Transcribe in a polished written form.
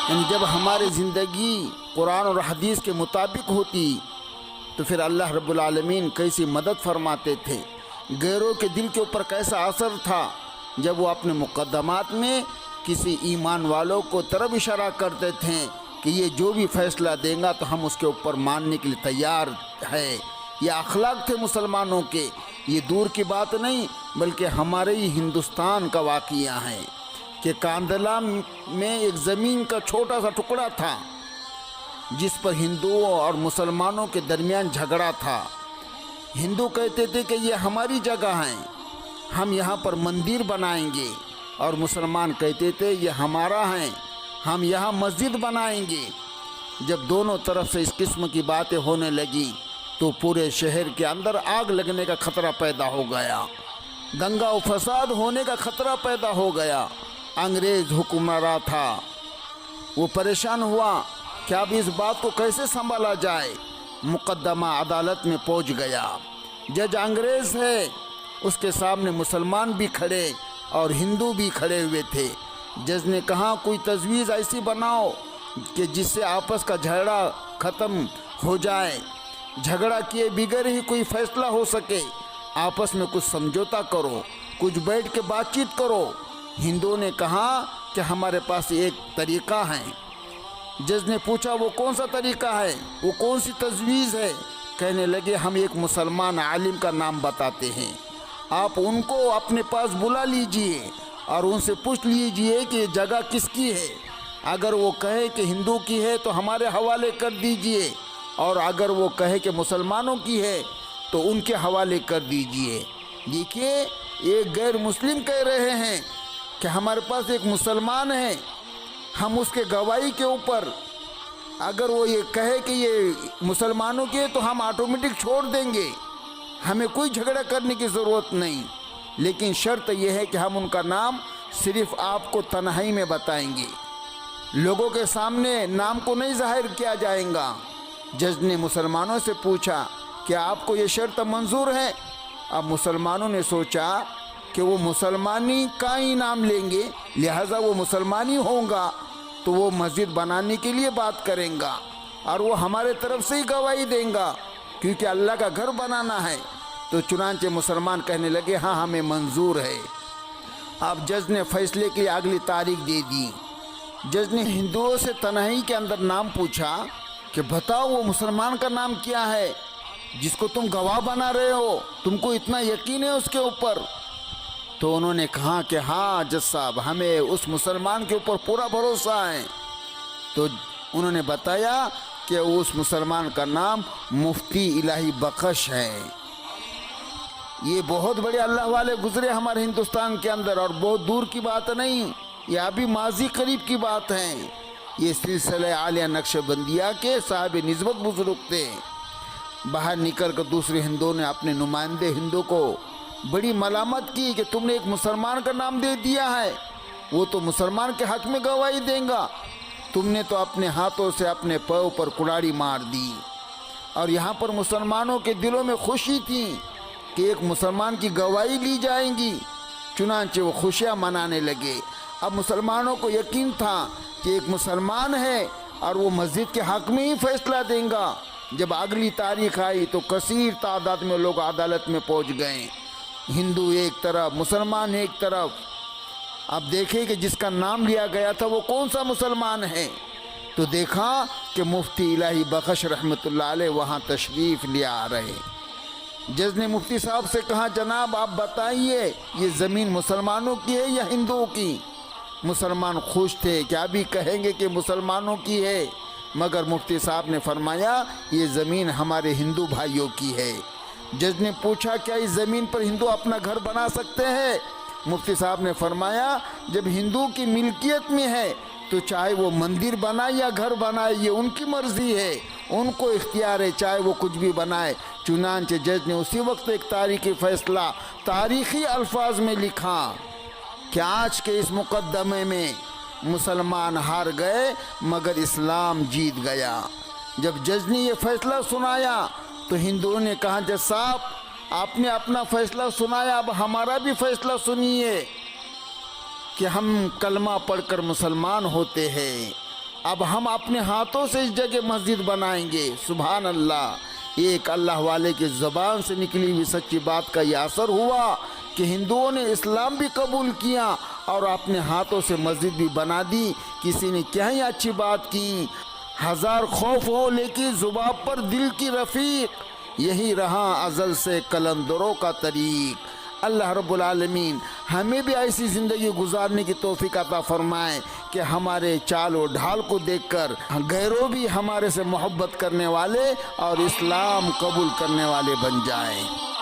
یعنی جب ہماری زندگی قرآن اور حدیث کے مطابق ہوتی تو پھر اللہ رب العالمین کیسی مدد فرماتے تھے، غیروں کے دل کے اوپر کیسا اثر تھا جب وہ اپنے مقدمات میں کسی ایمان والوں کو طرف اشارہ کرتے تھے کہ یہ جو بھی فیصلہ دیں گا تو ہم اس کے اوپر ماننے کے لیے تیار ہے۔ یہ اخلاق تھے مسلمانوں کے، یہ دور کی بات نہیں بلکہ ہمارے ہی ہندوستان کا واقعہ ہے کہ کاندھلا میں ایک زمین کا چھوٹا سا ٹکڑا تھا جس پر ہندوؤں اور مسلمانوں کے درمیان جھگڑا تھا۔ ہندو کہتے تھے کہ یہ ہماری جگہ ہے، ہم یہاں پر مندر بنائیں گے، اور مسلمان کہتے تھے یہ ہمارا ہے، ہم یہاں مسجد بنائیں گے۔ جب دونوں طرف سے اس قسم کی باتیں ہونے لگیں تو پورے شہر کے اندر آگ لگنے کا خطرہ پیدا ہو گیا، دنگا و فساد ہونے کا خطرہ پیدا ہو گیا۔ انگریز حکمراں تھا، وہ پریشان ہوا کہ اب اس بات کو کیسے سنبھالا جائے۔ مقدمہ عدالت میں پہنچ گیا، جج انگریز ہے، اس کے سامنے مسلمان بھی کھڑے اور ہندو بھی کھڑے ہوئے تھے۔ جج نے کہا کوئی تجویز ایسی بناؤ کہ جس سے آپس کا جھگڑا ختم ہو جائے، جھگڑا کیے بغیر ہی کوئی فیصلہ ہو سکے، آپس میں کچھ سمجھوتا کرو، کچھ بیٹھ کے بات چیت کرو۔ ہندوؤں نے کہا کہ ہمارے پاس ایک طریقہ ہے۔ جج نے پوچھا وہ کون سا طریقہ ہے، وہ کون سی تجویز ہے؟ کہنے لگے ہم ایک مسلمان عالم کا نام بتاتے ہیں، آپ ان کو اپنے پاس بلا لیجئے اور ان سے پوچھ لیجئے کہ یہ جگہ کس کی ہے۔ اگر وہ کہے کہ ہندو کی ہے تو ہمارے حوالے کر دیجئے، اور اگر وہ کہے کہ مسلمانوں کی ہے تو ان کے حوالے کر دیجئے۔ دیکھیے ایک غیر مسلم کہہ رہے ہیں کہ ہمارے پاس ایک مسلمان ہے، ہم اس کے گواہی کے اوپر اگر وہ یہ کہے کہ یہ مسلمانوں کی ہے تو ہم آٹومیٹک چھوڑ دیں گے، ہمیں کوئی جھگڑا کرنے کی ضرورت نہیں، لیکن شرط یہ ہے کہ ہم ان کا نام صرف آپ کو تنہائی میں بتائیں گے، لوگوں کے سامنے نام کو نہیں ظاہر کیا جائے گا۔ جج نے مسلمانوں سے پوچھا کہ آپ کو یہ شرط منظور ہے؟ اب مسلمانوں نے سوچا کہ وہ مسلمانی کا ہی نام لیں گے، لہٰذا وہ مسلمانی ہوں گا تو وہ مسجد بنانے کے لیے بات کریں گا اور وہ ہمارے طرف سے ہی گواہی دیں گا کیونکہ اللہ کا گھر بنانا ہے۔ تو چنانچہ مسلمان کہنے لگے ہاں ہمیں منظور ہے۔ اب جج نے فیصلے کی اگلی تاریخ دے دی۔ جج نے ہندوؤں سے تنہائی کے اندر نام پوچھا کہ بتاؤ وہ مسلمان کا نام کیا ہے جس کو تم گواہ بنا رہے ہو، تم کو اتنا یقین ہے اس کے اوپر؟ تو انہوں نے کہا کہ ہاں جج صاحب ہمیں اس مسلمان کے اوپر پورا بھروسہ ہے۔ تو انہوں نے بتایا کہ اس مسلمان کا نام مفتی الہی بخش ہے۔ یہ بہت بڑے اللہ والے گزرے ہمارے ہندوستان کے اندر، اور بہت دور کی بات نہیں، یہ ابھی ماضی قریب کی بات ہے۔ یہ سلسلہ عالیہ نقش بندیہ کے صاحب نسبت بزرگ تھے۔ باہر نکل کر دوسرے ہندوؤں نے اپنے نمائندے ہندو کو بڑی ملامت کی کہ تم نے ایک مسلمان کا نام دے دیا ہے، وہ تو مسلمان کے حق میں گواہی دیں گا، تم نے تو اپنے ہاتھوں سے اپنے پاؤں پر کڑاڑی مار دی۔ اور یہاں پر مسلمانوں کے دلوں میں خوشی تھی کہ ایک مسلمان کی گواہی لی جائیں گی، چنانچہ وہ خوشیاں منانے لگے۔ اب مسلمانوں کو یقین تھا کہ ایک مسلمان ہے اور وہ مسجد کے حق میں ہی فیصلہ دیں گا۔ جب اگلی تاریخ آئی تو کثیر تعداد میں لوگ عدالت میں پہنچ گئے، ہندو ایک طرف، مسلمان ایک طرف۔ اب دیکھیں کہ جس کا نام لیا گیا تھا وہ کون سا مسلمان ہے، تو دیکھا کہ مفتی الہی بخش رحمۃ اللہ علیہ وہاں تشریف لے آ رہے۔ جج نے مفتی صاحب سے کہا جناب آپ بتائیے یہ زمین مسلمانوں کی ہے یا ہندوؤں کی؟ مسلمان خوش تھے کہ ابھی کہیں گے کہ مسلمانوں کی ہے، مگر مفتی صاحب نے فرمایا یہ زمین ہمارے ہندو بھائیوں کی ہے۔ جج نے پوچھا کیا اس زمین پر ہندو اپنا گھر بنا سکتے ہیں؟ مفتی صاحب نے فرمایا جب ہندو کی ملکیت میں ہے تو چاہے وہ مندر بنائے یا گھر بنائے یہ ان کی مرضی ہے، ان کو اختیار ہے، چاہے وہ کچھ بھی بنائے۔ چنانچہ جج نے اسی وقت ایک تاریخی فیصلہ تاریخی الفاظ میں لکھا کہ آج کے اس مقدمے میں مسلمان ہار گئے مگر اسلام جیت گیا۔ جب جج نے یہ فیصلہ سنایا تو ہندوؤں نے کہا جج صاحب آپ نے اپنا فیصلہ سنایا، اب ہمارا بھی فیصلہ سنیے کہ ہم کلمہ پڑھ کر مسلمان ہوتے ہیں، اب ہم اپنے ہاتھوں سے اس جگہ مسجد بنائیں گے۔ سبحان اللہ، ایک اللہ والے کی زبان سے نکلی ہوئی سچی بات کا یہ اثر ہوا کہ ہندوؤں نے اسلام بھی قبول کیا اور اپنے ہاتھوں سے مسجد بھی بنا دی۔ کسی نے کیا ہی اچھی بات کی، ہزار خوف ہو لیکن زبان پر دل کی رفیق، یہی رہا ازل سے قلندروں کا طریق۔ اللہ رب العالمین ہمیں بھی ایسی زندگی گزارنے کی توفیق عطا فرمائے کہ ہمارے چال و ڈھال کو دیکھ کر غیروں بھی ہمارے سے محبت کرنے والے اور اسلام قبول کرنے والے بن جائیں۔